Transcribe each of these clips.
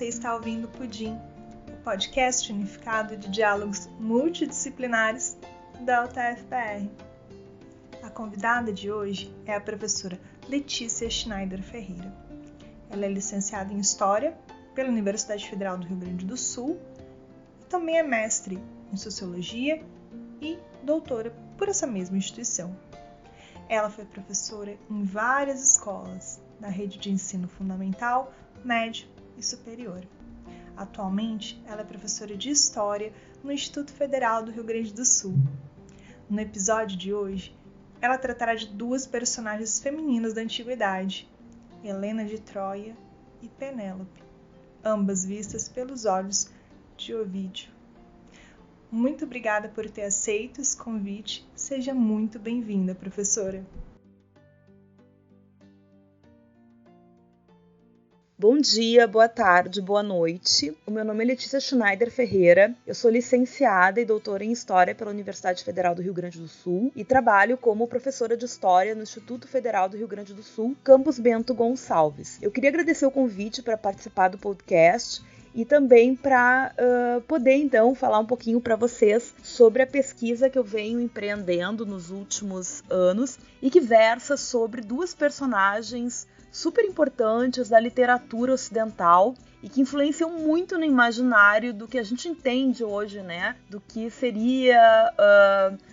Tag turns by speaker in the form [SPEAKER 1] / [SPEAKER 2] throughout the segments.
[SPEAKER 1] Você está ouvindo Pudim, o podcast unificado de diálogos multidisciplinares da UTFPR. A convidada de hoje é a professora Letícia Schneider Ferreira. Ela é licenciada em História pela Universidade Federal do Rio Grande do Sul e também é mestre em Sociologia e doutora por essa mesma instituição. Ela foi professora em várias escolas da rede de ensino fundamental, médio e superior. Atualmente, ela é professora de História no Instituto Federal do Rio Grande do Sul. No episódio de hoje, ela tratará de duas personagens femininas da antiguidade, Helena de Troia e Penélope, ambas vistas pelos olhos de Ovídio. Muito obrigada por ter aceito esse convite. Seja muito bem-vinda, professora.
[SPEAKER 2] Bom dia, boa tarde, boa noite. O meu nome é Letícia Schneider Ferreira. Eu sou licenciada e doutora em História pela Universidade Federal do Rio Grande do Sul e trabalho como professora de História no Instituto Federal do Rio Grande do Sul, Campus Bento Gonçalves. Eu queria agradecer o convite para participar do podcast e também para poder, então, falar um pouquinho para vocês sobre a pesquisa que eu venho empreendendo nos últimos anos e que versa sobre duas personagens super importantes da literatura ocidental e que influenciam muito no imaginário do que a gente entende hoje, né? Do que seria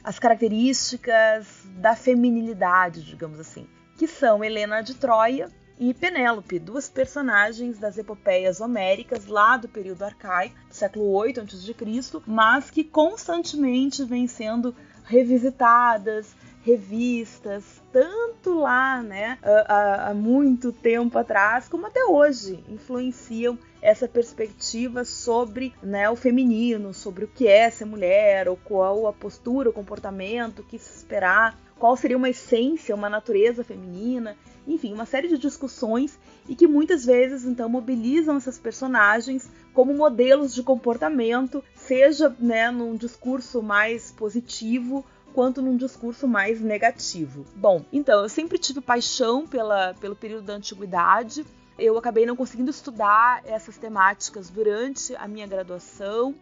[SPEAKER 2] as características da feminilidade, digamos assim, que são Helena de Troia e Penélope, duas personagens das epopeias homéricas lá do período arcaico, do século VIII a.C., mas que constantemente vêm sendo revisitadas, revistas, tanto lá, né, há muito tempo atrás, como até hoje, influenciam essa perspectiva sobre, né, o feminino, sobre o que é ser mulher, ou qual a postura, o comportamento, o que se esperar, qual seria uma essência, uma natureza feminina, enfim, uma série de discussões e que muitas vezes, então, mobilizam essas personagens como modelos de comportamento, seja, né, num discurso mais positivo, quanto num discurso mais negativo. Bom, então, eu sempre tive paixão pelo período da antiguidade. Eu acabei não conseguindo estudar essas temáticas durante a minha graduação.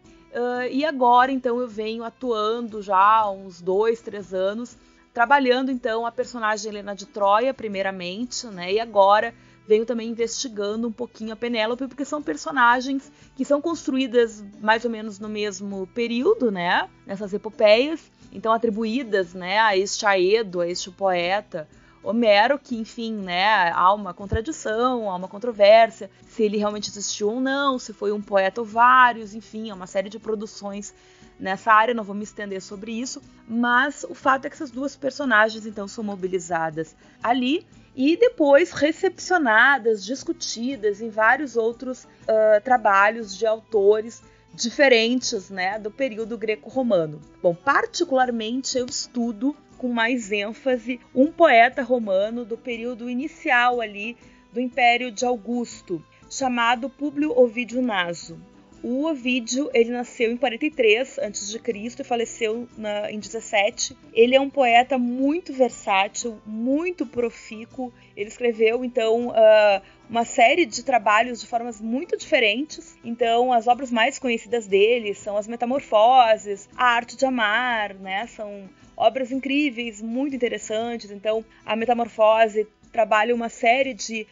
[SPEAKER 2] E agora, então, eu venho atuando já há uns 2, 3 anos, trabalhando, então, a personagem Helena de Troia, primeiramente, né? E agora venho também investigando um pouquinho a Penélope, porque são personagens que são construídas mais ou menos no mesmo período, né? Nessas epopeias, então atribuídas, né, a este Aedo, a este poeta Homero, que, enfim, né, há uma contradição, há uma controvérsia, se ele realmente existiu ou não, se foi um poeta ou vários, enfim, há uma série de produções nessa área, não vou me estender sobre isso, mas o fato é que essas duas personagens, então, são mobilizadas ali e depois recepcionadas, discutidas em vários outros trabalhos de autores diferentes, né, do período greco-romano. Bom, particularmente eu estudo com mais ênfase um poeta romano do período inicial ali do Império de Augusto, chamado Públio Ovídio Naso. O Ovídio, ele nasceu em 43 a.C. e faleceu em 17. Ele é um poeta muito versátil, muito profícuo. Ele escreveu, então, uma série de trabalhos de formas muito diferentes. Então, as obras mais conhecidas dele são as Metamorfoses, a Arte de Amar, né? São obras incríveis, muito interessantes. Então, a Metamorfose trabalha uma série de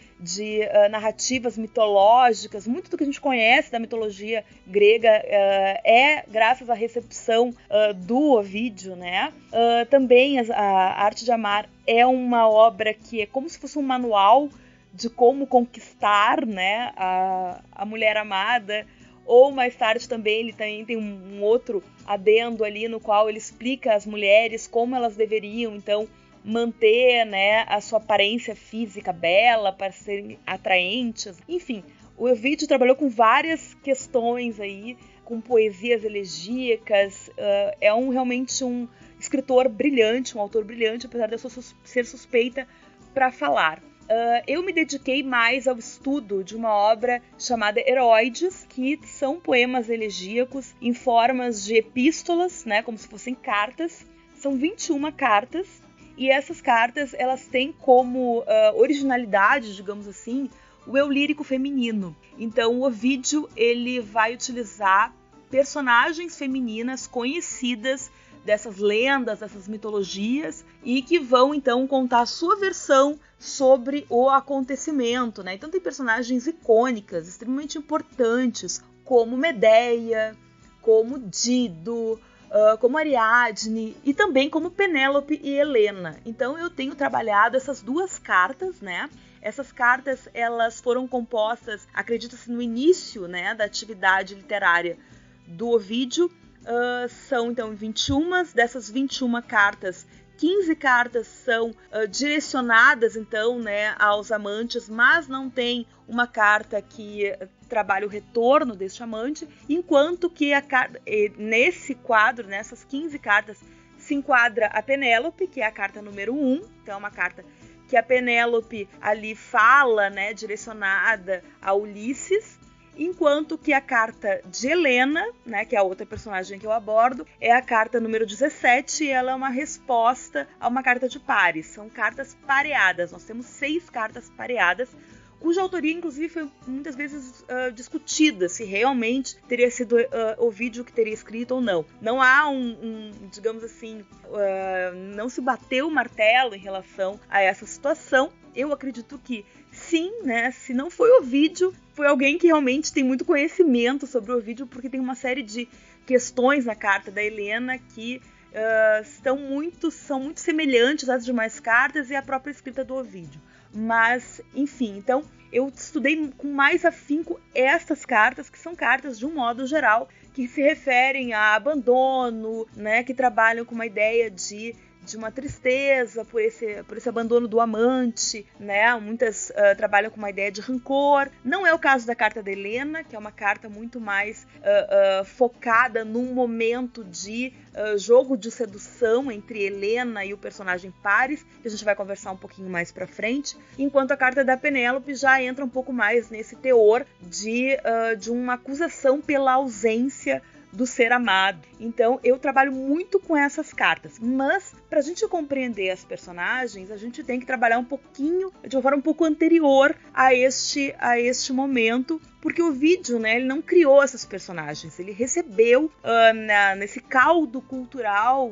[SPEAKER 2] narrativas mitológicas. Muito do que a gente conhece da mitologia grega é graças à recepção do Ovídio, né? Também a Arte de Amar é uma obra que é como se fosse um manual de como conquistar, né, a mulher amada. Ou mais tarde também ele também tem um outro adendo ali no qual ele explica às mulheres como elas deveriam, então, manter, né, a sua aparência física bela para serem atraentes. Enfim, o Ovídio trabalhou com várias questões aí, com poesias elegíacas. É realmente um escritor brilhante, um autor brilhante, apesar de eu ser suspeita para falar. Eu me dediquei mais ao estudo de uma obra chamada Heroides, que são poemas elegíacos em formas de epístolas, né, como se fossem cartas. São 21 cartas, e essas cartas elas têm como originalidade, digamos assim, o eu lírico feminino. Então o Ovídio ele vai utilizar personagens femininas conhecidas dessas lendas, dessas mitologias, e que vão então contar a sua versão sobre o acontecimento, né? Então tem personagens icônicas, extremamente importantes, como Medeia, como Dido, como Ariadne e também como Penélope e Helena. Então eu tenho trabalhado essas duas cartas, né? Essas cartas elas foram compostas, acredita-se, no início, né, da atividade literária do Ovídio. São então 21, dessas 21 cartas, 15 cartas são direcionadas então, né, aos amantes, mas não tem uma carta que trabalha o retorno deste amante, enquanto que nesse quadro, nessas 15 cartas, se enquadra a Penélope, que é a carta número 1, então é uma carta que a Penélope ali fala, né, direcionada a Ulisses, enquanto que a carta de Helena, né, que é a outra personagem que eu abordo, é a carta número 17 e ela é uma resposta a uma carta de pares. São cartas pareadas, nós temos 6 cartas pareadas, cuja autoria, inclusive, foi muitas vezes discutida, se realmente teria sido Ovídio que teria escrito ou não. Não há digamos assim, não se bateu o martelo em relação a essa situação. Eu acredito que sim, né? Se não foi Ovídio, foi alguém que realmente tem muito conhecimento sobre o Ovídio, porque tem uma série de questões na carta da Helena que são muito semelhantes às demais cartas e à própria escrita do Ovídio. Mas, enfim, então eu estudei com mais afinco estas cartas, que são cartas, de um modo geral, que se referem a abandono, né, que trabalham com uma ideia de uma tristeza por esse abandono do amante, né? Muitas trabalham com uma ideia de rancor. Não é o caso da carta da Helena, que é uma carta muito mais focada num momento de jogo de sedução entre Helena e o personagem Paris, que a gente vai conversar um pouquinho mais pra frente, enquanto a carta da Penélope já entra um pouco mais nesse teor de uma acusação pela ausência do ser amado. Então eu trabalho muito com essas cartas, mas para a gente compreender as personagens, a gente tem que trabalhar um pouquinho, de uma forma um pouco anterior a este momento, porque o Ovídio, né, ele não criou essas personagens, ele recebeu nesse caldo cultural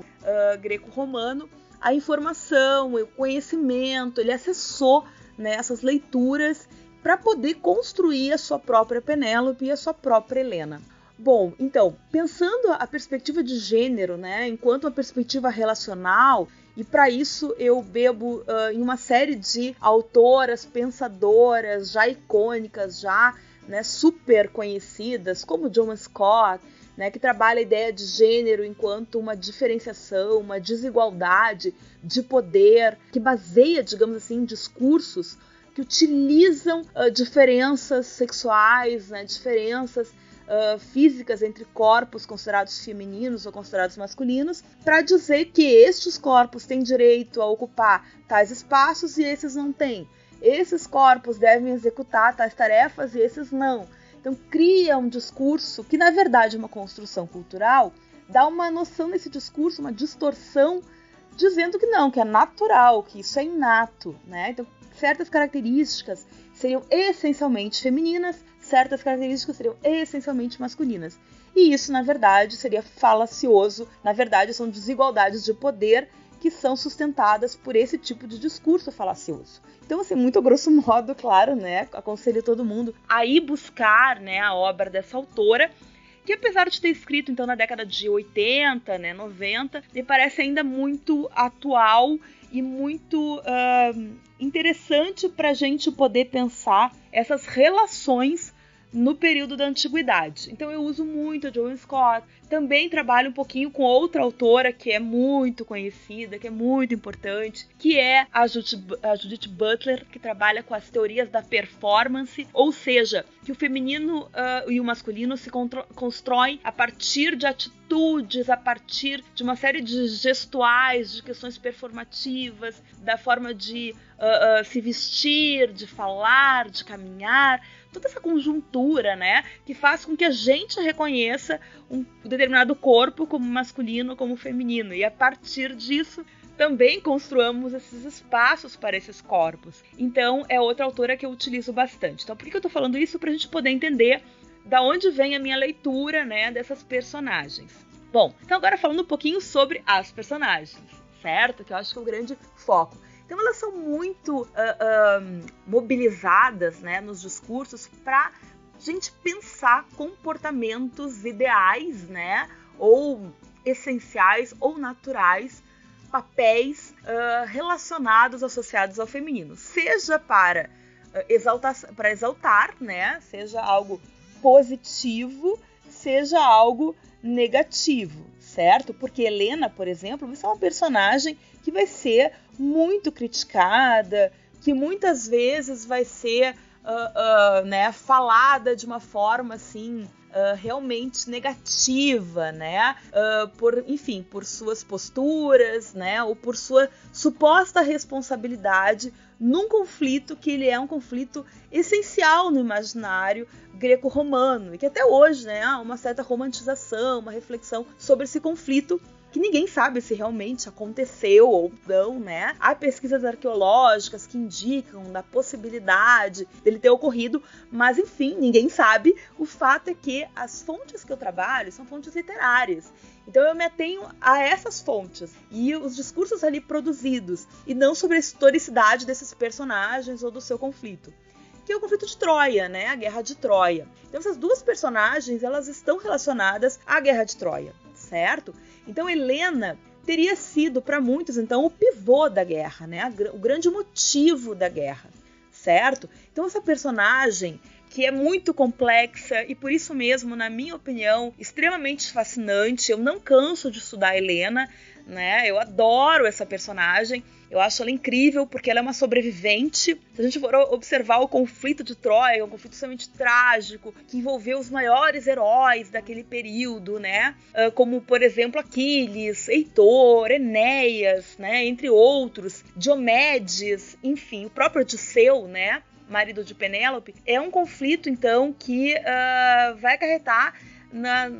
[SPEAKER 2] greco-romano a informação, o conhecimento, ele acessou, né, essas leituras para poder construir a sua própria Penélope e a sua própria Helena. Bom, então, pensando a perspectiva de gênero, né, enquanto uma perspectiva relacional, e para isso eu bebo em uma série de autoras, pensadoras, já icônicas, já, né, super conhecidas, como Joan Scott, né, que trabalha a ideia de gênero enquanto uma diferenciação, uma desigualdade de poder, que baseia, digamos assim, discursos que utilizam diferenças sexuais, né, diferenças físicas entre corpos considerados femininos ou considerados masculinos, para dizer que estes corpos têm direito a ocupar tais espaços e esses não têm. Esses corpos devem executar tais tarefas e esses não. Então cria um discurso que, na verdade, é uma construção cultural, dá uma noção nesse discurso, uma distorção, dizendo que não, que é natural, que isso é inato, né? Então, certas características seriam essencialmente femininas, certas características seriam essencialmente masculinas. E isso, na verdade, seria falacioso. Na verdade, são desigualdades de poder que são sustentadas por esse tipo de discurso falacioso. Então, assim, muito a grosso modo, claro, né, aconselho todo mundo a ir buscar, né, a obra dessa autora, que apesar de ter escrito, então, na década de 80, né, 90, me parece ainda muito atual e muito interessante para a gente poder pensar essas relações no período da antiguidade. Então eu uso muito a Joan Scott, também trabalho um pouquinho com outra autora que é muito conhecida, que é muito importante, que é a Judith Butler, que trabalha com as teorias da performance, ou seja, que o feminino e o masculino se constroem a partir de atitudes, a partir de uma série de gestuais, de questões performativas, da forma de se vestir, de falar, de caminhar, toda essa conjuntura, né, que faz com que a gente reconheça um determinado corpo como masculino, como feminino, e a partir disso também construamos esses espaços para esses corpos. Então, é outra autora que eu utilizo bastante. Então, por que eu estou falando isso? Para a gente poder entender da onde vem a minha leitura, né, dessas personagens. Bom, então agora falando um pouquinho sobre as personagens, certo? Que eu acho que é o grande foco. Então, elas são muito mobilizadas, né, nos discursos para a gente pensar comportamentos ideais, né, ou essenciais ou naturais, papéis relacionados, associados ao feminino, seja para exaltar, né, seja algo positivo, seja algo negativo, certo? Porque Helena, por exemplo, vai ser uma personagem que vai ser muito criticada, que muitas vezes vai ser né, falada de uma forma assim realmente negativa, né? Por suas posturas, né? Ou por sua suposta responsabilidade num conflito que ele é um conflito essencial no imaginário greco-romano e que até hoje, né, há uma certa romantização, uma reflexão sobre esse conflito que ninguém sabe se realmente aconteceu ou não, né? Há pesquisas arqueológicas que indicam da possibilidade dele ter ocorrido, mas enfim, ninguém sabe. O fato é que as fontes que eu trabalho são fontes literárias. Então eu me atenho a essas fontes e os discursos ali produzidos, e não sobre a historicidade desses personagens ou do seu conflito, que é o conflito de Troia, né? A Guerra de Troia. Então essas duas personagens, elas estão relacionadas à Guerra de Troia, certo? Então Helena teria sido para muitos então o pivô da guerra, né? O grande motivo da guerra, certo? Então essa personagem que é muito complexa e por isso mesmo, na minha opinião, extremamente fascinante. Eu não canso de estudar Helena, né? Eu adoro essa personagem. Eu acho ela incrível porque ela é uma sobrevivente. Se a gente for observar o conflito de Troia, é um conflito extremamente trágico, que envolveu os maiores heróis daquele período, né? Como, por exemplo, Aquiles, Heitor, Enéas, né? Entre outros, Diomedes, enfim, o próprio Odisseu, né? Marido de Penélope. É um conflito, então, que vai acarretar na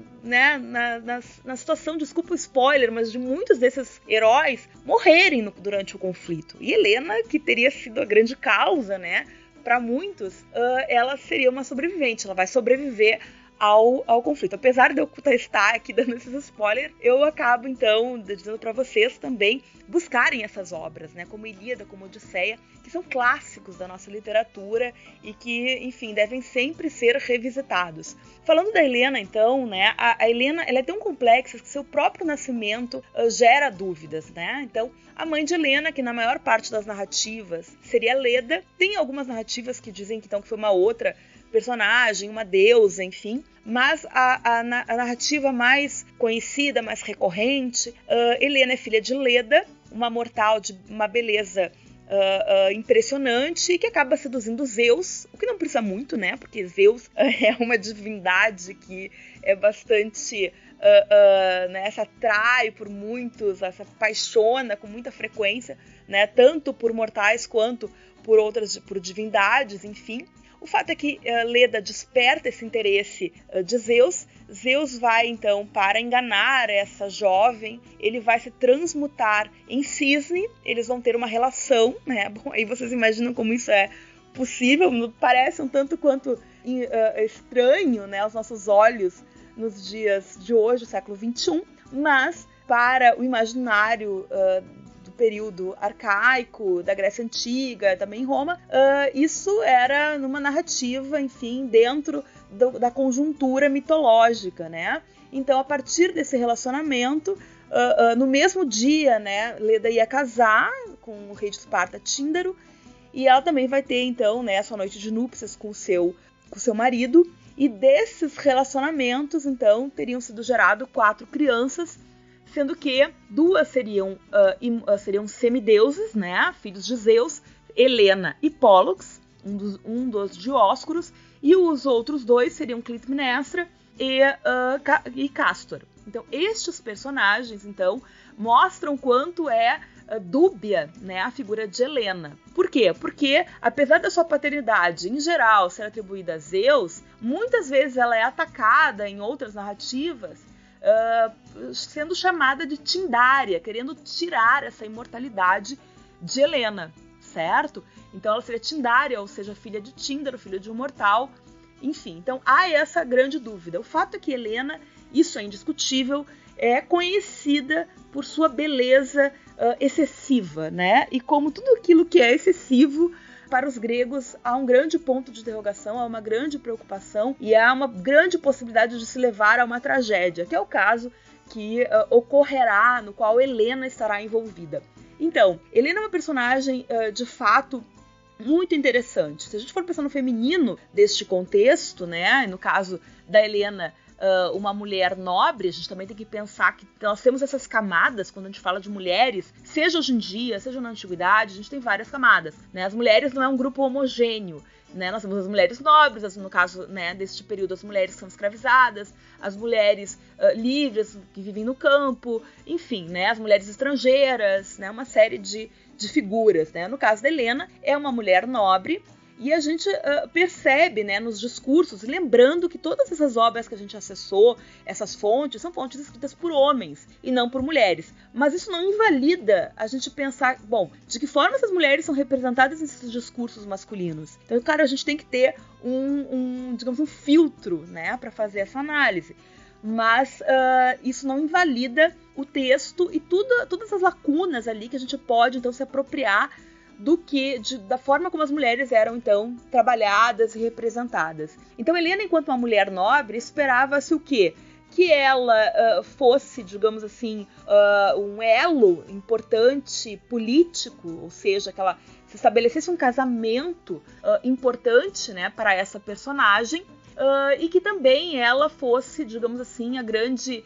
[SPEAKER 2] situação, desculpa o spoiler, mas de muitos desses heróis morrerem durante o conflito. E Helena, que teria sido a grande causa, né, para muitos, ela seria uma sobrevivente, ela vai sobreviver ao conflito. Apesar de eu estar aqui dando esses spoilers, eu acabo então dizendo para vocês também buscarem essas obras, né, como Ilíada, como Odisseia, que são clássicos da nossa literatura e que, enfim, devem sempre ser revisitados. Falando da Helena, então, né, a Helena, ela é tão complexa que seu próprio nascimento gera dúvidas, né? Então, a mãe de Helena, que na maior parte das narrativas seria Leda, tem algumas narrativas que dizem que, então, que foi uma outra personagem, uma deusa, enfim, mas a narrativa mais conhecida, mais recorrente, Helena é filha de Leda, uma mortal de uma beleza impressionante, que acaba seduzindo Zeus, o que não precisa muito, né, porque Zeus é uma divindade que é bastante né, se atrai por muitos, se apaixona com muita frequência, né, tanto por mortais quanto por divindades, enfim. O fato é que Leda desperta esse interesse de Zeus. Zeus vai, então, para enganar essa jovem, ele vai se transmutar em cisne, eles vão ter uma relação, né? Bom, aí vocês imaginam como isso é possível, parece um tanto quanto estranho, né, aos nossos olhos nos dias de hoje, século XXI, mas para o imaginário período arcaico, da Grécia Antiga, também em Roma, isso era numa narrativa, enfim, dentro da conjuntura mitológica, né? Então, a partir desse relacionamento, no mesmo dia, né, Leda ia casar com o rei de Esparta, Tíndaro, e ela também vai ter, então, né, sua noite de núpcias com o seu marido, e desses relacionamentos, então, teriam sido geradas 4 crianças, sendo que 2 seriam semideuses, né, filhos de Zeus, Helena e Pólux, um dos Dioscuros, e os outros 2 seriam Clitemnestra e Castor. Então, estes personagens, então, mostram quanto é dúbia, né, a figura de Helena. Por quê? Porque, apesar da sua paternidade, em geral, ser atribuída a Zeus, muitas vezes ela é atacada em outras narrativas sendo chamada de Tindária, querendo tirar essa imortalidade de Helena, certo? Então ela seria Tindária, ou seja, filha de Tíndaro, filha de um mortal. Enfim, então há essa grande dúvida. O fato é que Helena, isso é indiscutível, é conhecida por sua beleza excessiva, né? E como tudo aquilo que é excessivo, para os gregos há um grande ponto de interrogação, há uma grande preocupação e há uma grande possibilidade de se levar a uma tragédia, que é o caso que ocorrerá, no qual Helena estará envolvida. Então, Helena é uma personagem, de fato, muito interessante. Se a gente for pensar no feminino deste contexto, né, no caso da Helena, uma mulher nobre, a gente também tem que pensar que nós temos essas camadas quando a gente fala de mulheres, seja hoje em dia, seja na antiguidade, a gente tem várias camadas, né? As mulheres não é um grupo homogêneo, né? Nós temos as mulheres nobres, no caso, né, deste período, as mulheres que são escravizadas, as mulheres livres que vivem no campo, enfim, né, as mulheres estrangeiras, né, uma série de figuras, né? No caso da Helena, é uma mulher nobre. E a gente percebe, né, nos discursos, lembrando que todas essas obras que a gente acessou, essas fontes, são fontes escritas por homens e não por mulheres. Mas isso não invalida a gente pensar, bom, de que forma essas mulheres são representadas nesses discursos masculinos. Então, claro, a gente tem que ter digamos, um filtro, né, para fazer essa análise. Mas isso não invalida o texto e todas as lacunas ali que a gente pode, então, se apropriar da forma como as mulheres eram, então, trabalhadas e representadas. Então, Helena, enquanto uma mulher nobre, esperava-se o quê? Que ela fosse, digamos assim, um elo importante político, ou seja, que ela se estabelecesse um casamento importante, né, para essa personagem, e que também ela fosse, digamos assim, a grande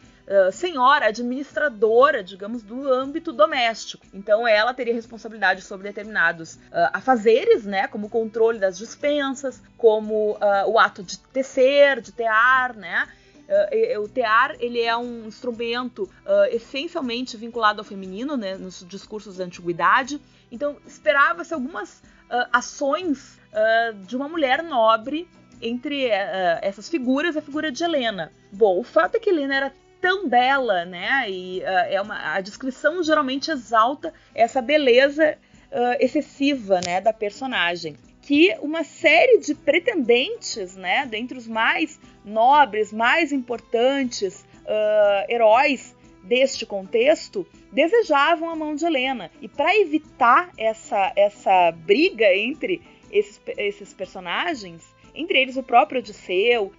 [SPEAKER 2] senhora, administradora, digamos, do âmbito doméstico. Então ela teria responsabilidade sobre determinados afazeres, né, como o controle das dispensas, como o ato de tecer, de tear, né. O tear, ele é um instrumento essencialmente vinculado ao feminino, né, nos discursos da antiguidade. Então esperava-se algumas ações de uma mulher nobre entre essas figuras, a figura de Helena. Bom, o fato é que Helena era tão bela, né? E a descrição geralmente exalta essa beleza excessiva, né, da personagem. Que uma série de pretendentes, né, dentre os mais nobres, mais importantes heróis deste contexto, desejavam a mão de Helena. E para evitar essa briga entre esses personagens, entre eles o próprio Odisseu,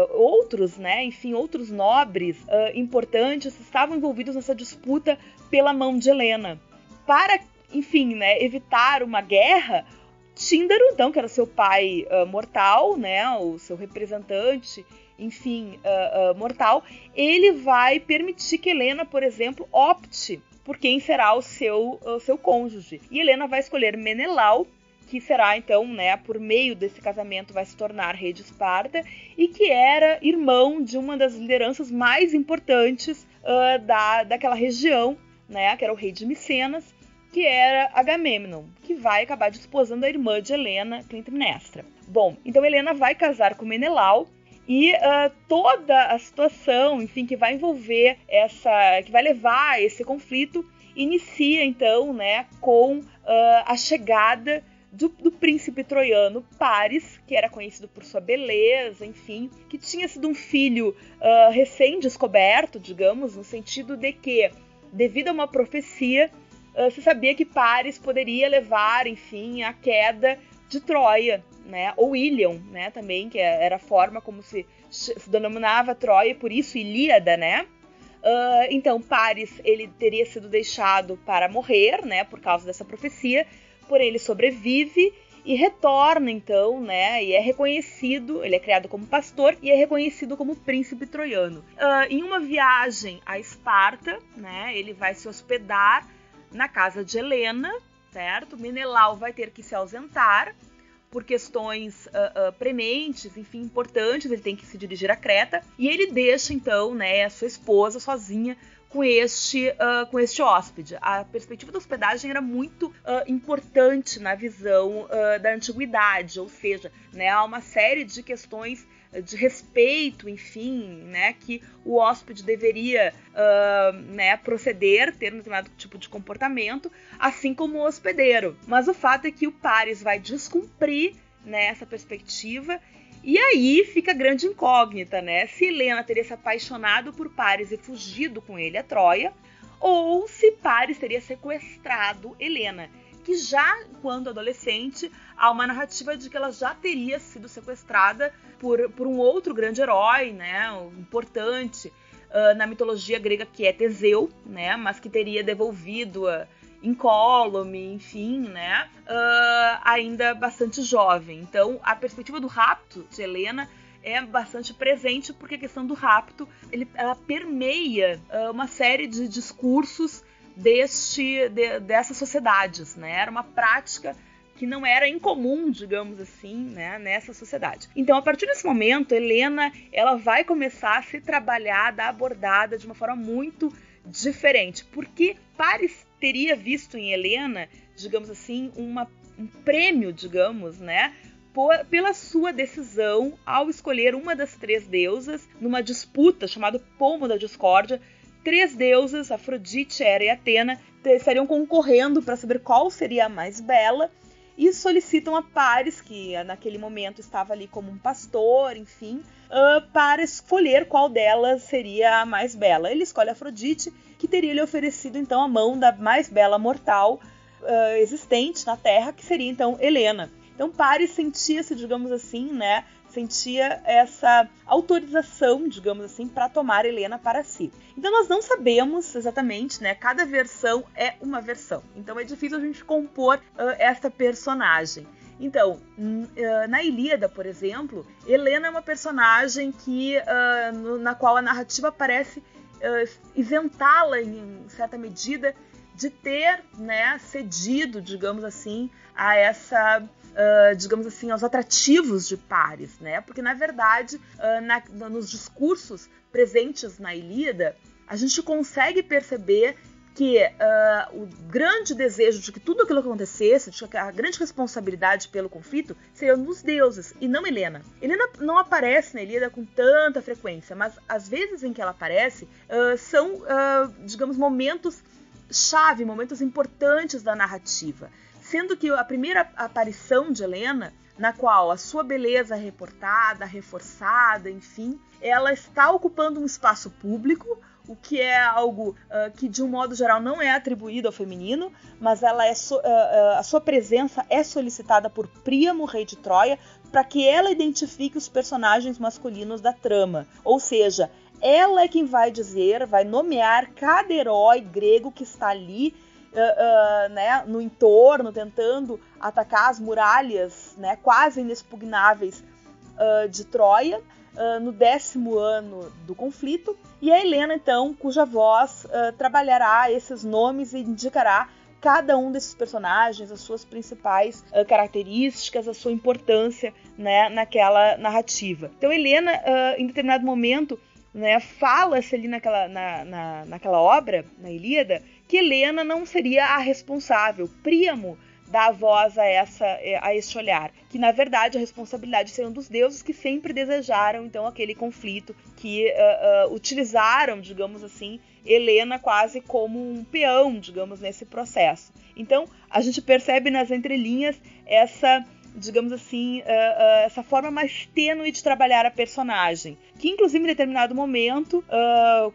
[SPEAKER 2] outros, né, enfim, outros nobres importantes estavam envolvidos nessa disputa pela mão de Helena. Para, enfim, né, evitar uma guerra, Tíndaro, então, que era seu pai mortal, né, o seu representante, enfim, mortal, ele vai permitir que Helena, por exemplo, opte por quem será o seu cônjuge. E Helena vai escolher Menelau, que será, então, né, por meio desse casamento, vai se tornar rei de Esparta, e que era irmão de uma das lideranças mais importantes daquela região, né, que era o rei de Micenas, que era Agamemnon, que vai acabar desposando a irmã de Helena, Clitemnestra. Bom, então Helena vai casar com Menelau, e toda a situação, enfim, que vai envolver que vai levar a esse conflito, inicia, então, né, com a chegada do príncipe troiano Paris, que era conhecido por sua beleza, enfim, que tinha sido um filho recém-descoberto, digamos, no sentido de que, devido a uma profecia, se sabia que Paris poderia levar, enfim, à queda de Troia, né, ou Ilion, né, também, que era a forma como se denominava Troia, e por isso Ilíada, né. Então, Paris, ele teria sido deixado para morrer, né, por causa dessa profecia, porém ele sobrevive e retorna, então, né, e é reconhecido, ele é criado como pastor e é reconhecido como príncipe troiano. Em uma viagem a Esparta, né, ele vai se hospedar na casa de Helena, certo? Menelau vai ter que se ausentar por questões prementes, enfim, importantes, ele tem que se dirigir a Creta, e ele deixa, então, né, a sua esposa sozinha com este hóspede. A perspectiva da hospedagem era muito importante na visão da antiguidade, ou seja, né, há uma série de questões de respeito, enfim, né, que o hóspede deveria proceder, ter um determinado tipo de comportamento, assim como o hospedeiro. Mas o fato é que o Paris vai descumprir, né, essa perspectiva, e aí fica a grande incógnita, né, se Helena teria se apaixonado por Paris e fugido com ele a Troia, ou se Paris teria sequestrado Helena, que já quando adolescente há uma narrativa de que ela já teria sido sequestrada por um outro grande herói, né, importante na mitologia grega, que é Teseu, né, mas que teria devolvido-a incólume, enfim, né, ainda bastante jovem. Então a perspectiva do rapto de Helena é bastante presente, porque a questão do rapto ela permeia uma série de discursos dessas sociedades, né? Era uma prática que não era incomum, digamos assim, né, nessa sociedade. Então, a partir desse momento, Helena ela vai começar a ser trabalhada, abordada de uma forma muito diferente, porque Paris teria visto em Helena, digamos assim, um prêmio, digamos, né, pela sua decisão ao escolher uma das 3 deusas numa disputa chamada Pomo da Discórdia. 3 deusas, Afrodite, Hera e Atena, estariam concorrendo para saber qual seria a mais bela e solicitam a Paris, que naquele momento estava ali como um pastor, enfim, para escolher qual delas seria a mais bela. Ele escolhe a Afrodite, que teria lhe oferecido então a mão da mais bela mortal existente na Terra, que seria então Helena. Então Paris sentia-se, digamos assim, né, sentia essa autorização, digamos assim, para tomar Helena para si. Então nós não sabemos exatamente, né? Cada versão é uma versão. Então é difícil a gente compor essa personagem. Então, na Ilíada, por exemplo, Helena é uma personagem na qual a narrativa parece isentá-la, em certa medida, de ter, né, cedido, digamos assim, a essa... digamos assim, aos atrativos de Paris, né? Porque, na verdade, nos discursos presentes na Ilíada, a gente consegue perceber que o grande desejo de que tudo aquilo que acontecesse, de que a grande responsabilidade pelo conflito, seria dos deuses, e não Helena. Helena não aparece na Ilíada com tanta frequência, mas as vezes em que ela aparece são, digamos, momentos-chave, momentos importantes da narrativa. Sendo que a primeira aparição de Helena, na qual a sua beleza é reportada, reforçada, enfim, ela está ocupando um espaço público, o que é algo que, de um modo geral, não é atribuído ao feminino, mas a sua presença é solicitada por Príamo, rei de Troia, para que ela identifique os personagens masculinos da trama. Ou seja, ela é quem vai nomear cada herói grego que está ali, né, no entorno, tentando atacar as muralhas, né, quase inexpugnáveis de Troia, no 10º ano do conflito, e a Helena, então, cuja voz trabalhará esses nomes e indicará cada um desses personagens, as suas principais características, a sua importância, né, naquela narrativa. Então, Helena, em determinado momento, né, fala-se ali naquela obra, na Ilíada, que Helena não seria a responsável. Príamo dá voz a esse olhar, que na verdade a responsabilidade seria um dos deuses que sempre desejaram então aquele conflito, que utilizaram, digamos assim, Helena quase como um peão, digamos, nesse processo. Então a gente percebe nas entrelinhas essa, digamos assim, essa forma mais tênue de trabalhar a personagem, que inclusive em determinado momento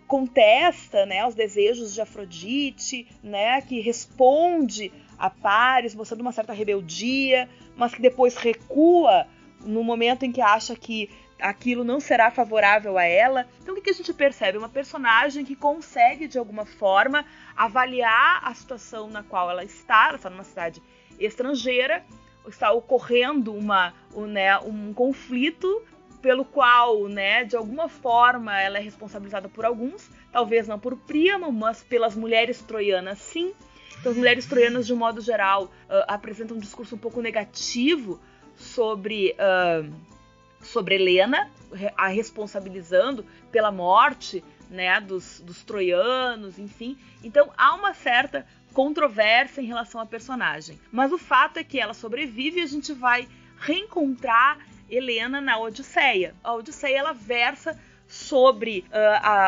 [SPEAKER 2] contesta, né, os desejos de Afrodite, né, que responde a Paris, mostrando uma certa rebeldia, mas que depois recua no momento em que acha que aquilo não será favorável a ela. Então o que a gente percebe? Uma personagem que consegue, de alguma forma, avaliar a situação na qual ela está numa cidade estrangeira, está ocorrendo um conflito pelo qual, né, de alguma forma ela é responsabilizada por alguns, talvez não por Príamo, mas pelas mulheres troianas sim. Então as mulheres troianas, de um modo geral, apresentam um discurso um pouco negativo sobre Helena, a responsabilizando pela morte, né, dos troianos, enfim. Então há uma certa controvérsia em relação à personagem. Mas o fato é que ela sobrevive e a gente vai reencontrar Helena na Odisseia. A Odisseia, ela versa sobre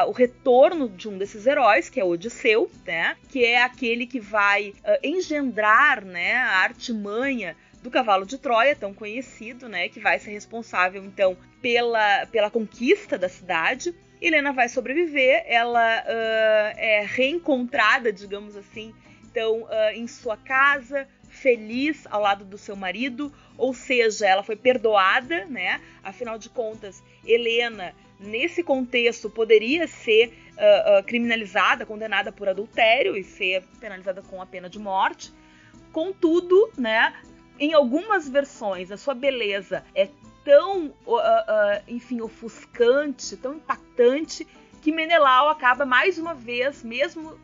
[SPEAKER 2] o retorno de um desses heróis, que é Odisseu, né? Que é aquele que vai engendrar, né, a artimanha do cavalo de Troia, tão conhecido, né? Que vai ser responsável, então, pela conquista da cidade. Helena vai sobreviver, ela é reencontrada, digamos assim, então, em sua casa, feliz ao lado do seu marido, ou seja, ela foi perdoada, né? Afinal de contas, Helena, nesse contexto, poderia ser criminalizada, condenada por adultério e ser penalizada com a pena de morte. Contudo, né, em algumas versões, a sua beleza é tão, enfim, ofuscante, tão impactante, que Menelau acaba mais uma vez, mesmo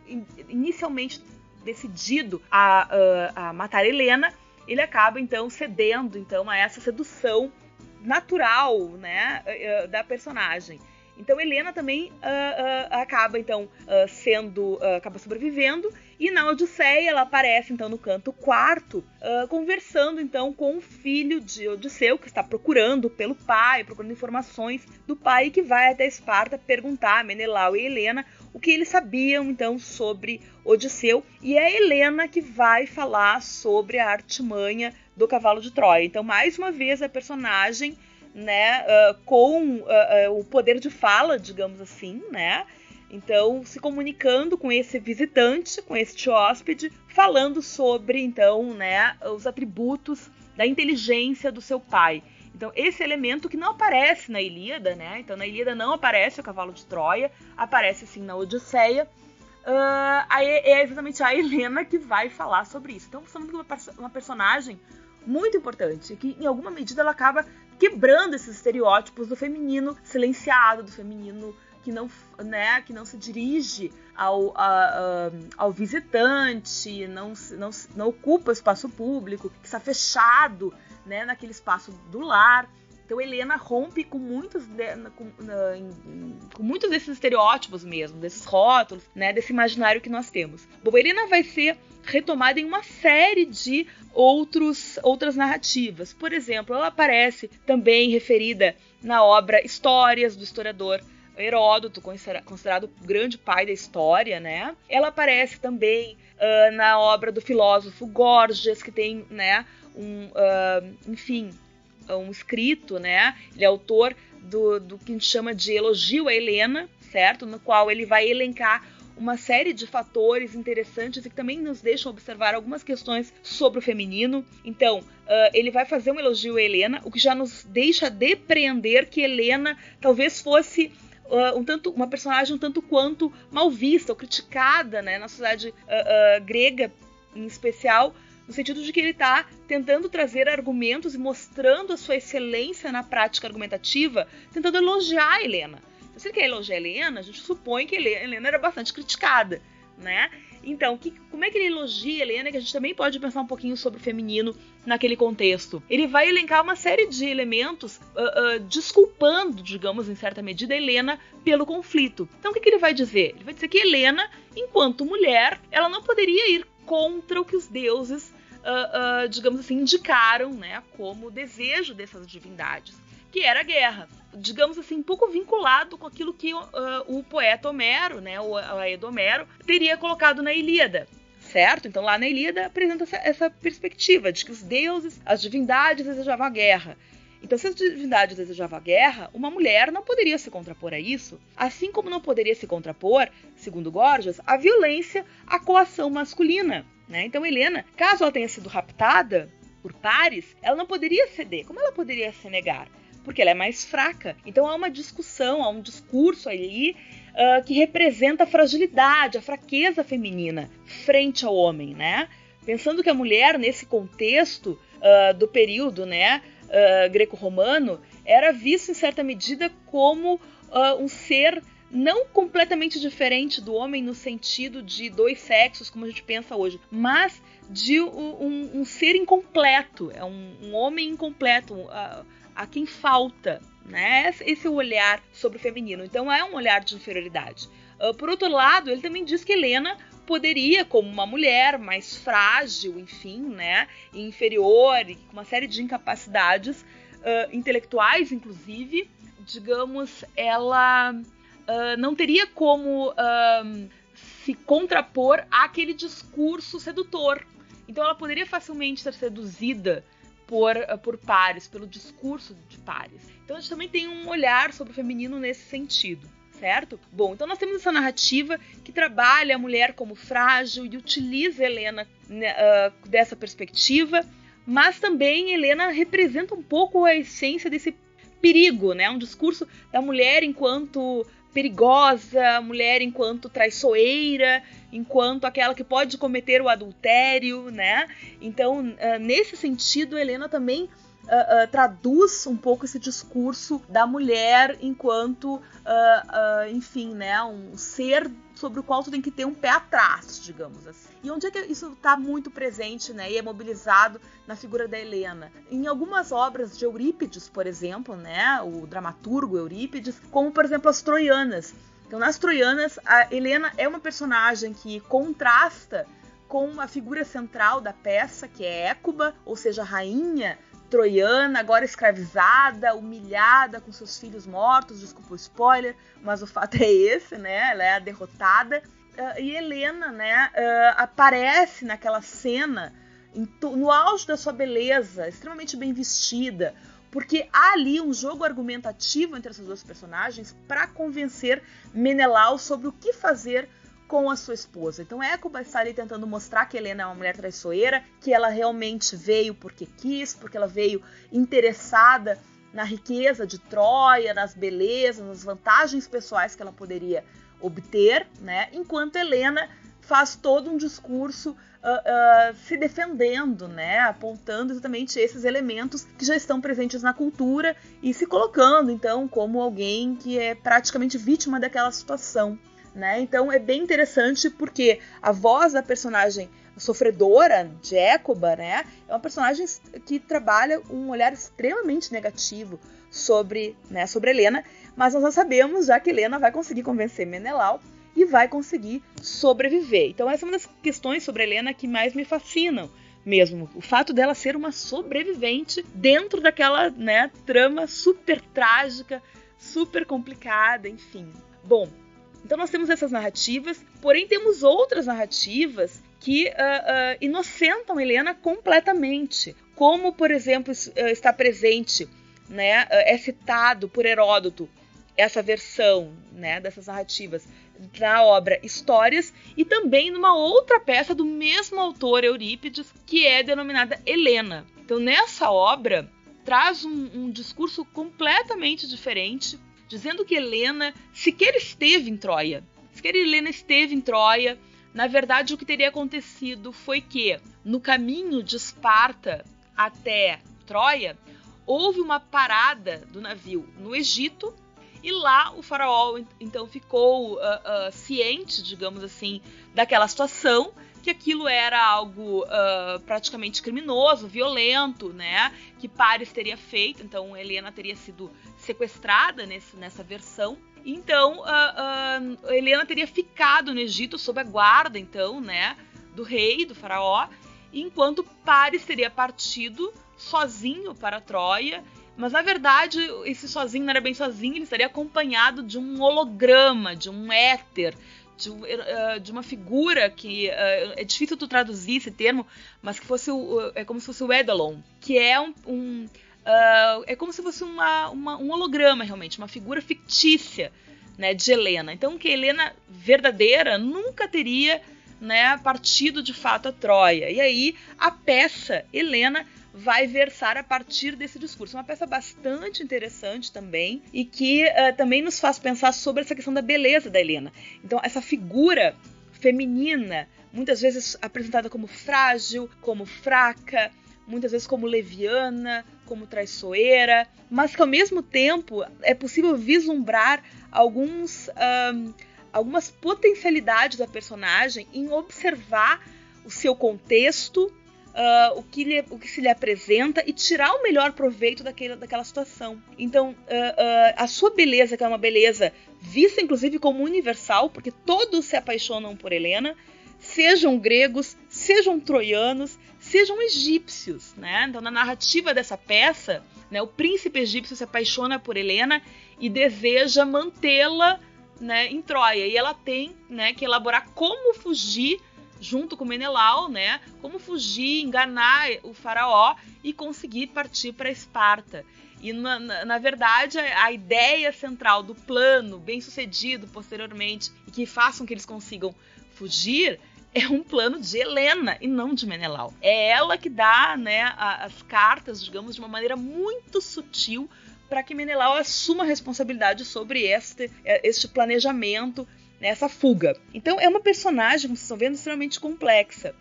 [SPEAKER 2] inicialmente decidido a matar Helena, ele acaba então cedendo então a essa sedução natural, né, da personagem. Então Helena também acaba então acaba sobrevivendo, e na Odisseia ela aparece então no canto quarto, conversando então com o filho de Odisseu, que está procurando pelo pai, procurando informações do pai, e que vai até Esparta perguntar a Menelau e Helena o que eles sabiam então sobre Odisseu, e é Helena que vai falar sobre a artimanha do cavalo de Troia. Então, mais uma vez, a personagem, né, com o poder de fala, digamos assim, né? Então, se comunicando com esse visitante, com este hóspede, falando sobre, então, né, os atributos da inteligência do seu pai. Então, esse elemento que não aparece na Ilíada, né? Então, na Ilíada não aparece o cavalo de Troia, aparece sim na Odisseia. É exatamente a Helena que vai falar sobre isso. Então, estamos falando de uma personagem muito importante, que em alguma medida ela acaba quebrando esses estereótipos do feminino silenciado, do feminino que não se dirige ao visitante, não ocupa o espaço público, que está fechado, né, naquele espaço do lar. Então Helena rompe com muitos desses estereótipos mesmo, desses rótulos, né, desse imaginário que nós temos. Bom, Helena vai ser retomada em uma série de outras narrativas. Por exemplo, ela aparece também referida na obra Histórias, do historiador Heródoto, considerado o grande pai da história, né? Ela aparece também na obra do filósofo Gorgias, que tem, né, um escrito, né? Ele é autor do que a gente chama de Elogio a Helena, certo? No qual ele vai elencar uma série de fatores interessantes e que também nos deixam observar algumas questões sobre o feminino. Então, ele vai fazer um elogio a Helena, o que já nos deixa depreender que Helena talvez fosse uma personagem um tanto quanto mal vista ou criticada, né, na sociedade grega em especial, no sentido de que ele está tentando trazer argumentos e mostrando a sua excelência na prática argumentativa, tentando elogiar a Helena. Então, se ele quer elogiar a Helena, a gente supõe que a Helena era bastante criticada, né? Então, como é que ele elogia a Helena, que a gente também pode pensar um pouquinho sobre o feminino naquele contexto? Ele vai elencar uma série de elementos desculpando, digamos, em certa medida, a Helena pelo conflito. Então, o que ele vai dizer? Ele vai dizer que Helena, enquanto mulher, ela não poderia ir contra o que os deuses, digamos assim, indicaram, né, como desejo dessas divindades, que era a guerra. Digamos assim, um pouco vinculado com aquilo que o poeta Homero, né, o Aedo Homero, teria colocado na Ilíada, certo? Então lá na Ilíada apresenta essa perspectiva de que os deuses, as divindades desejavam a guerra. Então, se as divindades desejavam a guerra, uma mulher não poderia se contrapor a isso, assim como não poderia se contrapor, segundo Gorgias, a violência à coação masculina, né? Então Helena, caso ela tenha sido raptada por Paris, ela não poderia ceder. Como ela poderia se negar? Porque ela é mais fraca. Então há uma discussão, há um discurso ali que representa a fragilidade, a fraqueza feminina frente ao homem, né? Pensando que a mulher, nesse contexto do período, né, greco-romano, era vista em certa medida como um ser não completamente diferente do homem no sentido de dois sexos, como a gente pensa hoje, mas de um ser incompleto, é um homem incompleto, a quem falta, né? Esse é o olhar sobre o feminino. Então é um olhar de inferioridade. Por outro lado, ele também diz que Helena poderia, como uma mulher mais frágil, enfim, né, inferior e com uma série de incapacidades, intelectuais, inclusive, digamos, ela não teria como se contrapor àquele discurso sedutor. Então ela poderia facilmente ser seduzida por pares, pelo discurso de pares. Então a gente também tem um olhar sobre o feminino nesse sentido, certo? Bom, então nós temos essa narrativa que trabalha a mulher como frágil e utiliza Helena dessa perspectiva, mas também Helena representa um pouco a essência desse perigo, né? Um discurso da mulher enquanto perigosa, mulher enquanto traiçoeira, enquanto aquela que pode cometer o adultério, né? Então, nesse sentido, Helena também traduz um pouco esse discurso da mulher enquanto, enfim, né, um ser sobre o qual tu tem que ter um pé atrás, digamos assim. E onde é que isso está muito presente, né, e é mobilizado na figura da Helena? Em algumas obras de Eurípides, por exemplo, né, o dramaturgo Eurípides, como, por exemplo, as Troianas. Então, nas Troianas, a Helena é uma personagem que contrasta com a figura central da peça, que é Hécuba, ou seja, a rainha troiana, agora escravizada, humilhada, com seus filhos mortos, desculpa o spoiler, mas o fato é esse, né? Ela é a derrotada. E Helena, né, aparece naquela cena no auge da sua beleza, extremamente bem vestida, porque há ali um jogo argumentativo entre essas duas personagens para convencer Menelau sobre o que fazer com a sua esposa. Então Hécuba está ali tentando mostrar que Helena é uma mulher traiçoeira, que ela realmente veio porque quis, porque ela veio interessada na riqueza de Troia, nas belezas, nas vantagens pessoais que ela poderia obter, né? Enquanto Helena faz todo um discurso se defendendo, né? Apontando exatamente esses elementos que já estão presentes na cultura e se colocando, então, como alguém que é praticamente vítima daquela situação. Né? Então é bem interessante porque a voz da personagem sofredora de Hécuba, né, é uma personagem que trabalha um olhar extremamente negativo sobre Helena, mas nós já sabemos já que Helena vai conseguir convencer Menelau e vai conseguir sobreviver. Então essa é uma das questões sobre Helena que mais me fascinam mesmo, o fato dela ser uma sobrevivente dentro daquela, né, trama super trágica, super complicada, enfim. Bom, então nós temos essas narrativas, porém temos outras narrativas que inocentam Helena completamente. Como, por exemplo, está presente, né, é citado por Heródoto essa versão, né, dessas narrativas na obra Histórias e também numa outra peça do mesmo autor, Eurípides, que é denominada Helena. Então nessa obra traz um discurso completamente diferente, dizendo que Helena sequer esteve em Troia. Sequer Helena esteve em Troia. Na verdade, o que teria acontecido foi que, no caminho de Esparta até Troia, houve uma parada do navio no Egito, e lá o faraó, então, ficou ciente, digamos assim, daquela situação, que aquilo era algo praticamente criminoso, violento, né? Que Paris teria feito, então Helena teria sido sequestrada nessa versão. Então, Helena teria ficado no Egito sob a guarda, então, né, do rei, do faraó, enquanto Paris teria partido sozinho para Troia. Mas, na verdade, esse sozinho não era bem sozinho, ele estaria acompanhado de um holograma, de um éter, de uma figura que é difícil tu traduzir esse termo, mas que fosse é como se fosse o Eidolon, que é é como se fosse um holograma, realmente, uma figura fictícia, né, de Helena. Então, que Helena verdadeira nunca teria, né, partido de fato a Troia. E aí a peça Helena vai versar a partir desse discurso. Uma peça bastante interessante também e que também nos faz pensar sobre essa questão da beleza da Helena. Então, essa figura feminina, muitas vezes apresentada como frágil, como fraca, muitas vezes como leviana, como traiçoeira, mas que ao mesmo tempo é possível vislumbrar algumas potencialidades da personagem em observar o seu contexto, o que se lhe apresenta e tirar o melhor proveito daquela situação. Então, a sua beleza, que é uma beleza vista inclusive como universal, porque todos se apaixonam por Helena, sejam gregos, sejam troianos, sejam egípcios, né? Então, na narrativa dessa peça, né, o príncipe egípcio se apaixona por Helena e deseja mantê-la, né, em Troia. E ela tem, né, que elaborar como fugir junto com Menelau, né, como fugir, enganar o faraó e conseguir partir para Esparta. E, na verdade, a ideia central do plano, bem sucedido posteriormente, e que façam que eles consigam fugir, é um plano de Helena e não de Menelau. É ela que dá, né, as cartas, digamos, de uma maneira muito sutil para que Menelau assuma a responsabilidade sobre este planejamento, nessa fuga. Então é uma personagem, como vocês estão vendo, extremamente complexa.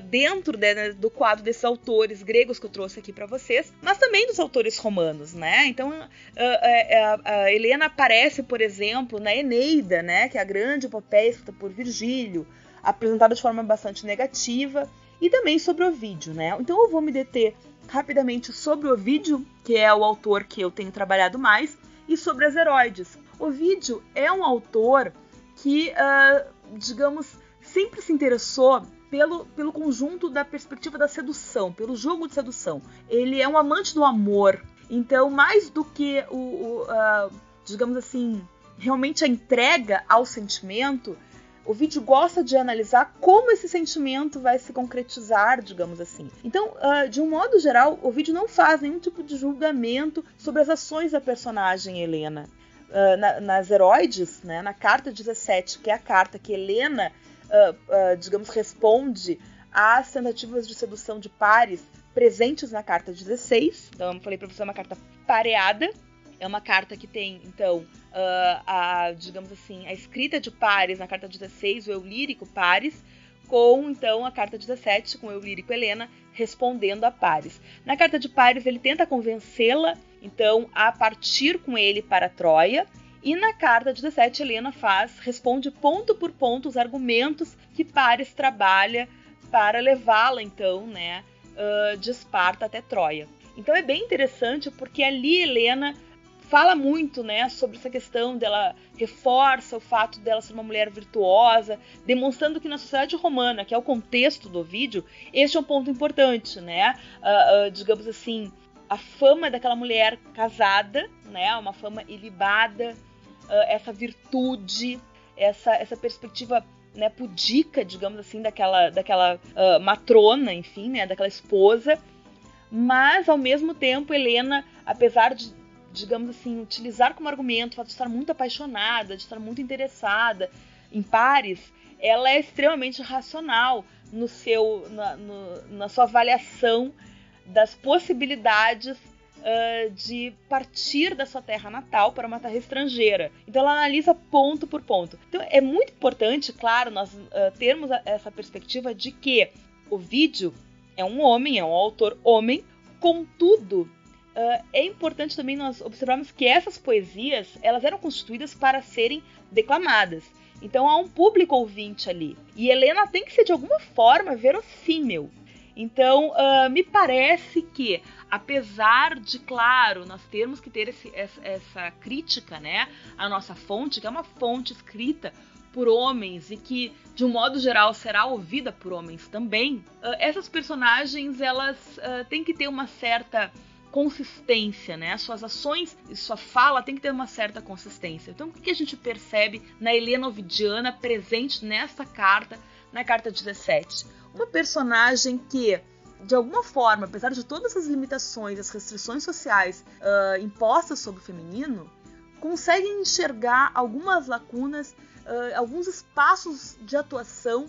[SPEAKER 2] Dentro do quadro desses autores gregos que eu trouxe aqui para vocês, mas também dos autores romanos, né? Então a Helena aparece, por exemplo, na Eneida, né? Que é a grande epopeia escrita por Virgílio, apresentada de forma bastante negativa, e também sobre Ovídio, né? Então eu vou me deter rapidamente sobre Ovídio, que é o autor que eu tenho trabalhado mais, e sobre as Heróides. Ovídio é um autor que, digamos, sempre se interessou pelo conjunto da perspectiva da sedução, pelo jogo de sedução. Ele é um amante do amor. Então, mais do que digamos assim, realmente a entrega ao sentimento, Ovídio gosta de analisar como esse sentimento vai se concretizar, digamos assim. Então, de um modo geral, Ovídio não faz nenhum tipo de julgamento sobre as ações da personagem Helena. Nas Heróides, né, na carta 17, que é a carta que Helena, digamos, responde às tentativas de sedução de pares presentes na carta 16. Então, eu falei para você, é uma carta pareada. É uma carta que tem, então, digamos assim, a escrita de Paris na carta 16, o eu lírico Paris, com, então, a carta 17, com o eu lírico Helena, respondendo a Paris. Na carta de Paris, ele tenta convencê-la, então, a partir com ele para Troia, e na carta 17, Helena responde ponto por ponto os argumentos que Paris trabalha para levá-la, então, né, de Esparta até Troia. Então é bem interessante porque ali Helena fala muito, né, sobre essa questão dela, reforça o fato dela ser uma mulher virtuosa, demonstrando que na sociedade romana, que é o contexto do Ovídio, este é um ponto importante, né, digamos assim, a fama daquela mulher casada, né, uma fama ilibada, essa virtude, essa perspectiva, né, pudica, digamos assim, daquela matrona, enfim, né, daquela esposa, mas ao mesmo tempo Helena, apesar de, digamos assim, utilizar como argumento o fato de estar muito apaixonada, de estar muito interessada em Paris, ela é extremamente racional na sua avaliação das possibilidades de partir da sua terra natal para uma terra estrangeira. Então ela analisa ponto por ponto. Então é muito importante, claro, nós termos essa perspectiva de que Ovídio é um homem, é um autor homem, contudo, é importante também nós observarmos que essas poesias, elas eram constituídas para serem declamadas. Então há um público ouvinte ali. E Helena tem que ser de alguma forma verossímil. Então me parece que, apesar de, claro, nós termos que ter essa crítica, né, à nossa fonte, que é uma fonte escrita por homens e que, de um modo geral, será ouvida por homens também, essas personagens, elas têm que ter uma certa consistência, né? Suas ações e sua fala tem que ter uma certa consistência. Então, o que a gente percebe na Helena Ovidiana presente nessa carta, na carta 17? Uma personagem que, de alguma forma, apesar de todas as limitações, as restrições sociais impostas sobre o feminino, consegue enxergar algumas lacunas, alguns espaços de atuação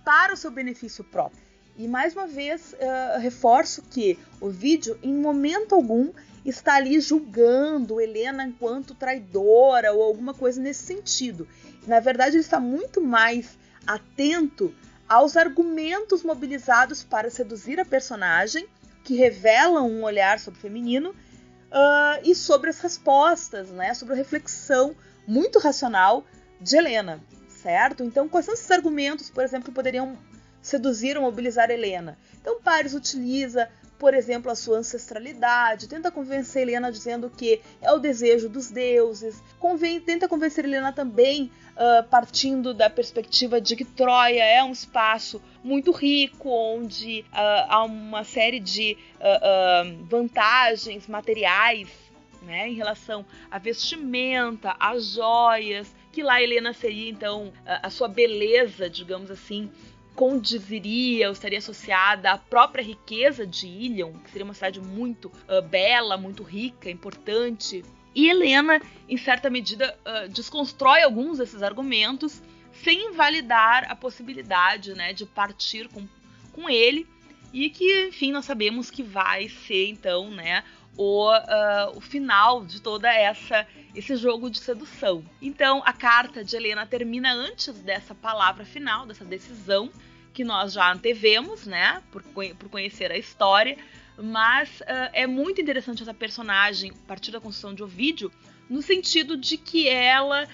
[SPEAKER 2] para o seu benefício próprio. E mais uma vez reforço que Ovídio, em momento algum, está ali julgando Helena enquanto traidora ou alguma coisa nesse sentido. Na verdade, ele está muito mais atento aos argumentos mobilizados para seduzir a personagem, que revelam um olhar sobre o feminino, e sobre as respostas, né, sobre a reflexão muito racional de Helena, certo? Então, quais são esses argumentos, por exemplo, que poderiam seduzir ou mobilizar Helena? Então, Paris utiliza, por exemplo, a sua ancestralidade, tenta convencer Helena dizendo que é o desejo dos deuses, tenta convencer Helena também partindo da perspectiva de que Troia é um espaço muito rico, onde há uma série de vantagens materiais, né, em relação à vestimenta, às joias, que lá Helena seria, então, a sua beleza, digamos assim, condiziria ou estaria associada à própria riqueza de Ilion, que seria uma cidade muito bela, muito rica, importante. E Helena, em certa medida, desconstrói alguns desses argumentos sem invalidar a possibilidade, né, de partir com ele, e que, enfim, nós sabemos que vai ser, então, né, o final de toda esse jogo de sedução. Então, a carta de Helena termina antes dessa palavra final, dessa decisão que nós já antevemos, né, por conhecer a história, mas é muito interessante essa personagem a partir da construção de Ovídio, no sentido de que ela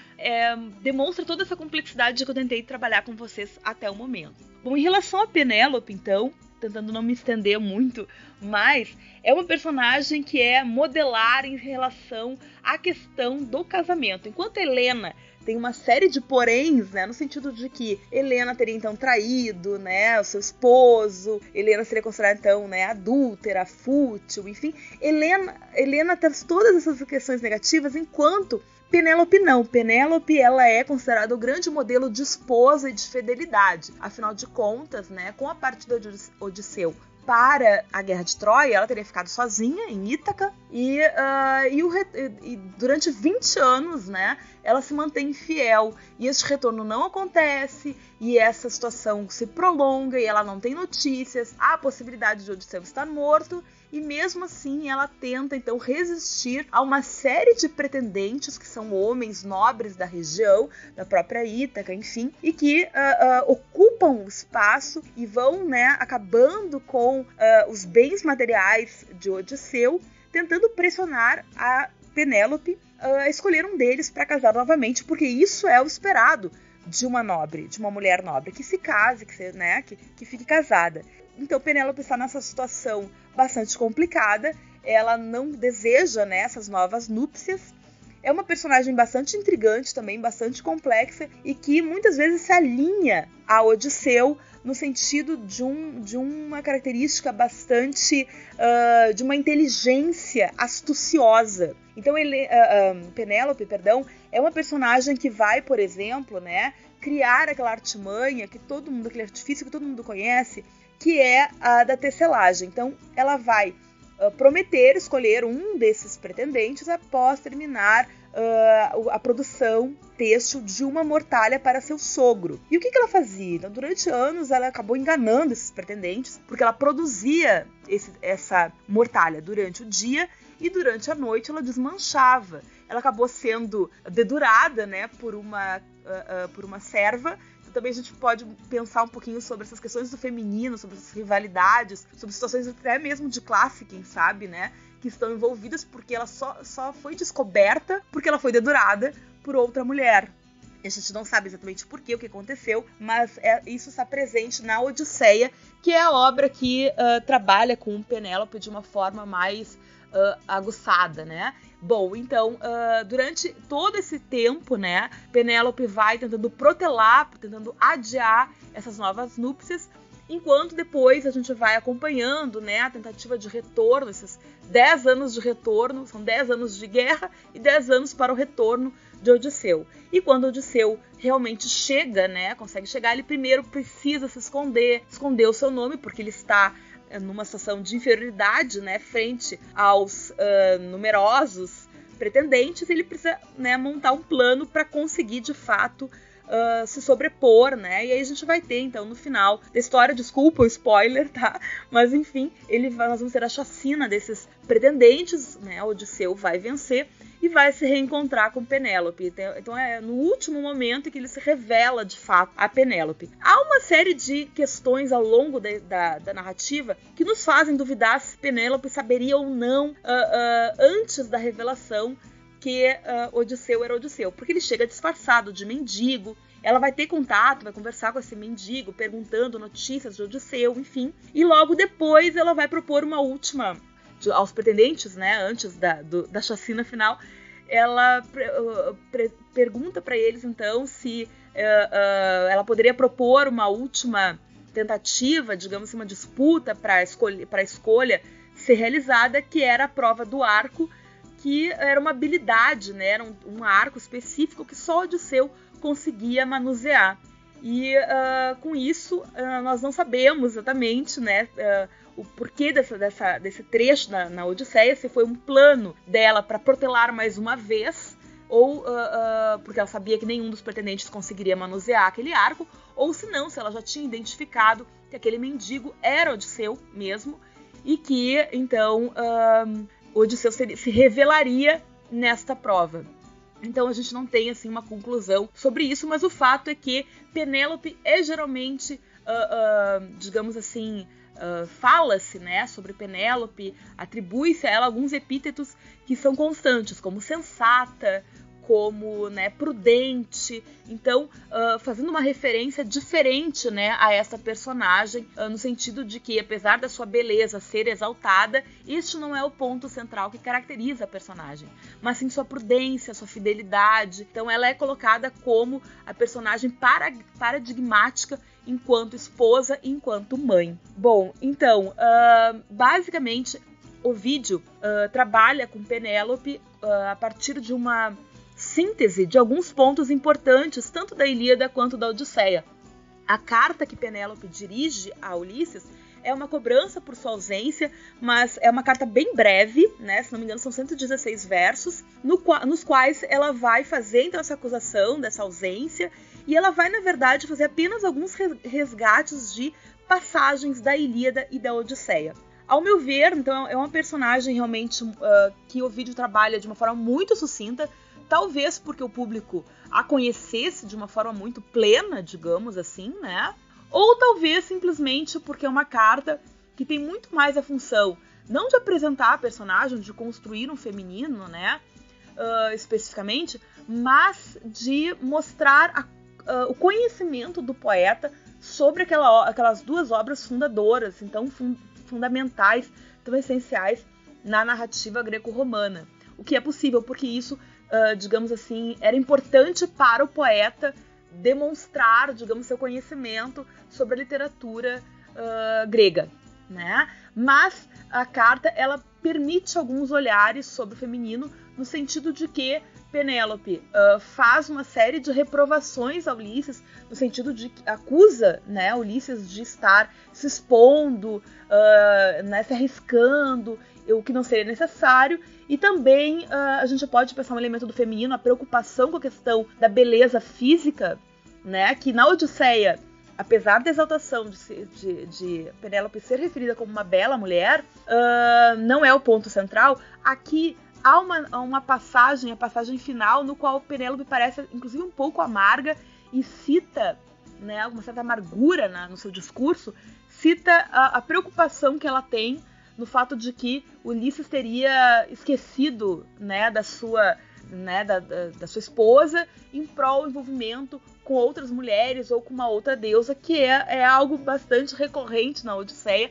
[SPEAKER 2] demonstra toda essa complexidade que eu tentei trabalhar com vocês até o momento. Bom, em relação a Penélope, então, tentando não me estender muito, mas é uma personagem que é modelar em relação à questão do casamento. Enquanto Helena tem uma série de poréns, né, no sentido de que Helena teria então traído, né, o seu esposo, Helena seria considerada então, né, adúltera, fútil, enfim, Helena traz todas essas questões negativas, enquanto Penélope não. Penélope, ela é considerada o grande modelo de esposa e de fidelidade. Afinal de contas, né, com a partida de Odisseu para a Guerra de Troia, ela teria ficado sozinha em Ítaca e durante 20 anos, né, ela se mantém fiel e esse retorno não acontece e essa situação se prolonga e ela não tem notícias, há a possibilidade de Odisseu estar morto e mesmo assim ela tenta então resistir a uma série de pretendentes que são homens nobres da região, da própria Ítaca, enfim, e que ocupam o espaço e vão, né, acabando com os bens materiais de Odisseu, tentando pressionar a Penélope a escolher um deles para casar novamente, porque isso é o esperado de uma nobre, de uma mulher nobre, que se case, que fique casada. Então Penélope está nessa situação bastante complicada, ela não deseja, né, essas novas núpcias. É uma personagem bastante intrigante também, bastante complexa e que muitas vezes se alinha a Odisseu no sentido de uma característica bastante de uma inteligência astuciosa. Então Penélope, é uma personagem que vai, por exemplo, né, criar aquela artimanha aquele artifício que todo mundo conhece, que é a da tecelagem. Então ela vai prometer escolher um desses pretendentes após terminar a produção têxtil de uma mortalha para seu sogro. E o que ela fazia? Então, durante anos ela acabou enganando esses pretendentes, porque ela produzia essa mortalha durante o dia e durante a noite ela desmanchava. Ela acabou sendo dedurada, né, por uma serva. Também a gente pode pensar um pouquinho sobre essas questões do feminino, sobre essas rivalidades, sobre situações até mesmo de classe, quem sabe, né? Que estão envolvidas porque ela só foi descoberta porque ela foi dedurada por outra mulher. A gente não sabe exatamente por quê, o que aconteceu, mas isso está presente na Odisseia, que é a obra que trabalha com Penélope de uma forma mais aguçada, né? Bom, então, durante todo esse tempo, né, Penélope vai tentando protelar, tentando adiar essas novas núpcias, enquanto depois a gente vai acompanhando, né, a tentativa de retorno, esses 10 anos de retorno, são 10 anos de guerra e 10 anos para o retorno de Odisseu. E quando Odisseu realmente chega, né, consegue chegar, ele primeiro precisa se esconder o seu nome, porque ele está numa situação de inferioridade, né, frente aos numerosos pretendentes. Ele precisa, né, montar um plano para conseguir de fato se sobrepor, né? E aí a gente vai ter, então, no final da história, desculpa o spoiler, tá? Mas enfim, nós vamos ter a chacina desses pretendentes, né? Odisseu vai vencer e vai se reencontrar com Penélope. Então é no último momento que ele se revela de fato a Penélope. Há uma série de questões ao longo da narrativa que nos fazem duvidar se Penélope saberia ou não antes da revelação que Odisseu era Odisseu, porque ele chega disfarçado de mendigo, ela vai ter contato, vai conversar com esse mendigo, perguntando notícias de Odisseu, enfim. E logo depois ela vai propor uma última aos pretendentes, né, antes da chacina final. Ela pergunta para eles, então, se ela poderia propor uma última tentativa, digamos assim, uma disputa para a escolha ser realizada, que era a prova do arco, que era uma habilidade, né, era um arco específico que só Odisseu conseguia manusear. E com isso nós não sabemos exatamente, né, o porquê desse trecho na Odisseia, se foi um plano dela para protelar mais uma vez, ou porque ela sabia que nenhum dos pretendentes conseguiria manusear aquele arco, ou se não, se ela já tinha identificado que aquele mendigo era Odisseu mesmo, e que então Odisseu se revelaria nesta prova. Então a gente não tem assim uma conclusão sobre isso, mas o fato é que Penélope é geralmente, digamos assim, fala-se, né, sobre Penélope, atribui-se a ela alguns epítetos que são constantes, como sensata, como, né, prudente. Então, fazendo uma referência diferente, né, a essa personagem, no sentido de que, apesar da sua beleza ser exaltada, este não é o ponto central que caracteriza a personagem, mas sim sua prudência, sua fidelidade. Então, ela é colocada como a personagem paradigmática enquanto esposa e enquanto mãe. Bom, então, basicamente, Ovídio trabalha com Penélope a partir de uma síntese de alguns pontos importantes, tanto da Ilíada quanto da Odisseia. A carta que Penélope dirige a Ulisses é uma cobrança por sua ausência, mas é uma carta bem breve, né? Se não me engano, são 116 versos, nos quais ela vai fazer então essa acusação dessa ausência, e ela vai, na verdade, fazer apenas alguns resgates de passagens da Ilíada e da Odisseia. Ao meu ver, então, é uma personagem realmente que Ovídio trabalha de uma forma muito sucinta, talvez porque o público a conhecesse de uma forma muito plena, digamos assim, né? Ou talvez simplesmente porque é uma carta que tem muito mais a função não de apresentar a personagem, de construir um feminino, né? Especificamente, mas de mostrar o conhecimento do poeta sobre aquelas duas obras fundadoras, então fundamentais, tão essenciais na narrativa greco-romana. O que é possível, porque isso, digamos assim, era importante para o poeta demonstrar, digamos, seu conhecimento sobre a literatura grega, né? Mas a carta, ela permite alguns olhares sobre o feminino, no sentido de que Penélope faz uma série de reprovações a Ulisses, no sentido de que acusa, né, Ulisses de estar se expondo, né, se arriscando, o que não seria necessário. E também a gente pode pensar um elemento do feminino, a preocupação com a questão da beleza física, né, que na Odisseia, apesar da exaltação de Penélope ser referida como uma bela mulher, não é o ponto central. Aqui há uma passagem, a passagem final, no qual Penélope parece, inclusive, um pouco amarga e cita, né, uma certa amargura no seu discurso, cita a preocupação que ela tem no fato de que Ulisses teria esquecido, né, da sua esposa em prol do envolvimento com outras mulheres ou com uma outra deusa, que é algo bastante recorrente na Odisseia.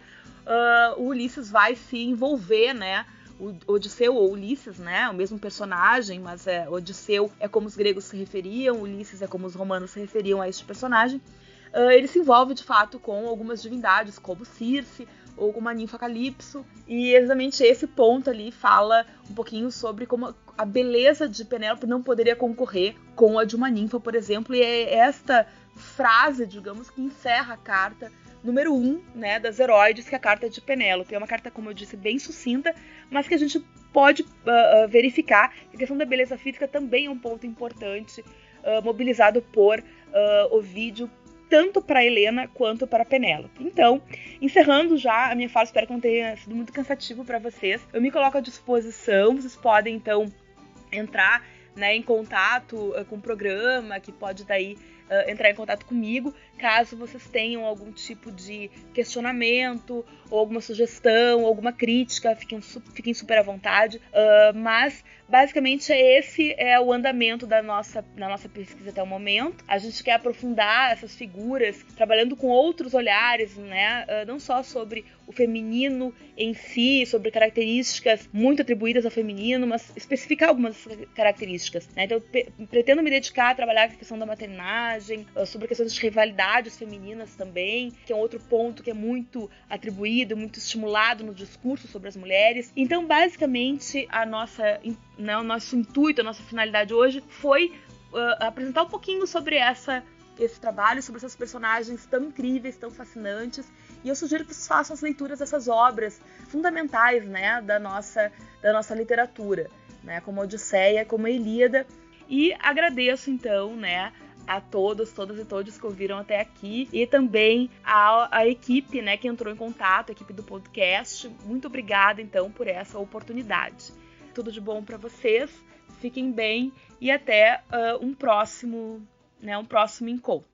[SPEAKER 2] O Ulisses vai se envolver, né? O Odisseu ou Ulisses, né? O mesmo personagem, mas Odisseu é como os gregos se referiam, Ulisses é como os romanos se referiam a este personagem. Ele se envolve, de fato, com algumas divindades, como Circe ou com uma ninfa Calipso, e exatamente esse ponto ali fala um pouquinho sobre como a beleza de Penélope não poderia concorrer com a de uma ninfa, por exemplo, e é esta frase, digamos, que encerra a carta número 1, né, das Heróides, que é a carta de Penélope. É uma carta, como eu disse, bem sucinta, mas que a gente pode verificar que a questão da beleza física também é um ponto importante, mobilizado por Ovídio, tanto para Helena quanto para Penélope. Então, encerrando já a minha fala, espero que não tenha sido muito cansativo para vocês. Eu me coloco à disposição, vocês podem, então, entrar, né, em contato com o programa, que pode daí entrar em contato comigo, caso vocês tenham algum tipo de questionamento, ou alguma sugestão, ou alguma crítica, fiquem super à vontade. Mas, basicamente, esse é o andamento da nossa pesquisa até o momento. A gente quer aprofundar essas figuras, trabalhando com outros olhares, né? Não só sobre o feminino em si, sobre características muito atribuídas ao feminino, mas especificar algumas características, né? Então, pretendo me dedicar a trabalhar com a questão da maternagem, sobre questões de rivalidades femininas também, que é um outro ponto que é muito atribuído, muito estimulado no discurso sobre as mulheres. Então, basicamente, o nosso intuito, a nossa finalidade hoje foi apresentar um pouquinho sobre esse trabalho, sobre essas personagens tão incríveis, tão fascinantes. E eu sugiro que vocês façam as leituras dessas obras fundamentais, né, da nossa literatura, né, como a Odisseia, como a Ilíada. E agradeço, então, né, a todas e todos que ouviram até aqui, e também a equipe, né, que entrou em contato, a equipe do podcast. Muito obrigada, então, por essa oportunidade. Tudo de bom para vocês, fiquem bem e até um próximo encontro.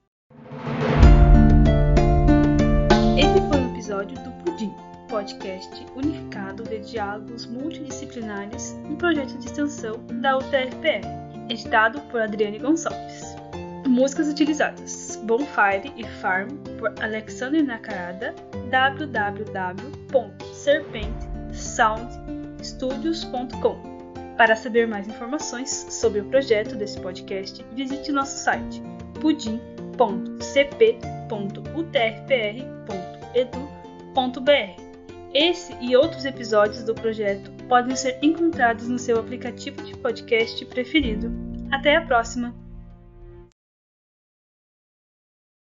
[SPEAKER 1] Esse foi um episódio do Pudim, podcast unificado de diálogos multidisciplinares, um projeto de extensão da UTFPR, editado por Adriane Gonçalves. Músicas utilizadas: Bonfire e Farm, por Alexandre Nakarada, www.serpentsoundstudios.com. Para saber mais informações sobre o projeto desse podcast, visite nosso site pudim.cp.utfpr.edu.br. Esse e outros episódios do projeto podem ser encontrados no seu aplicativo de podcast preferido. Até a próxima!